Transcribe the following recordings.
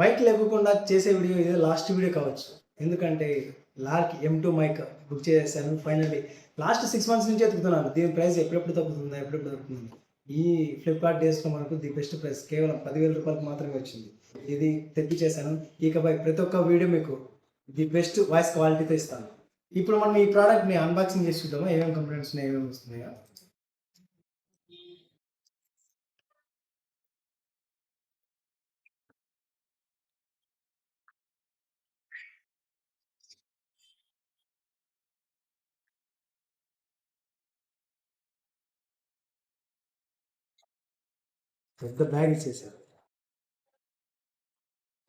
Mic లేకుండా చేసే video ఇదే లాస్ట్ వీడియో కావచ్చు. ఎందుకంటే లార్క్ M2 మైక్ బుక్ చేసేసాను. ఫైనల్లీ లాస్ట్ 6 మంత్స్ నుంచి ఎతుకుతున్నాను. దీని ప్రైస్ ఎప్పుడెప్పుడు తగ్గుతుందా, ఎప్పుడెప్పుడు తగ్గుతుంది. ఈ ఫ్లిప్కార్ట్ డేస్లో మనకు ది బెస్ట్ ప్రైస్ కేవలం 10,000 రూపాయలకు మాత్రమే వచ్చింది. ఇది తెప్పించేసాను. ఇకపై ప్రతి ఒక్క వీడియో మీకు ది బెస్ట్ వాయిస్ క్వాలిటీతో ఇస్తాను. ఇప్పుడు మనం ఈ ప్రోడక్ట్ని అన్బాక్సింగ్ చేసి చూద్దామా, ఏమేమి కంప్లైంట్స్ ఉన్నాయి, ఏమేమి వస్తున్నాయో. పెద్ద బ్యాగ్ ఇచ్చేసారు.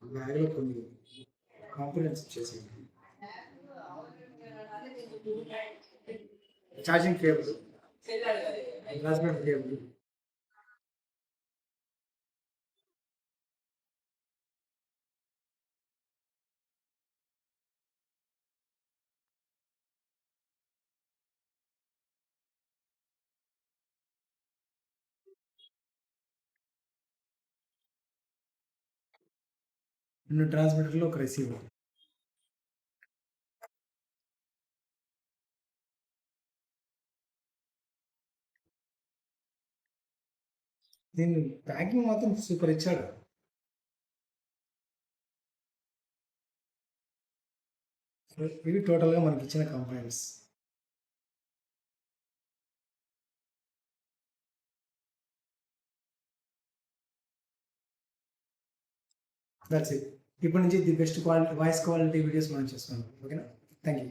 బ్యాగ్లో కొన్ని కాంపోనెంట్స్ ఇచ్చేసారు. ఛార్జింగ్ కేబుల్, రాస్బెరీ కేబుల్, రెండు ట్రాన్స్మిటర్లు, ఒక రిసీవర్. దీని ప్యాకింగ్ మాత్రం సూపర్ ఇచ్చాడు. ఇవి టోటల్గా మనకి ఇచ్చిన కంప్లైంట్స్. That's it. ఇప్పటి నుంచి the best quality voice quality videos మనం చేస్తున్నాం. ఓకేనా? Thank you.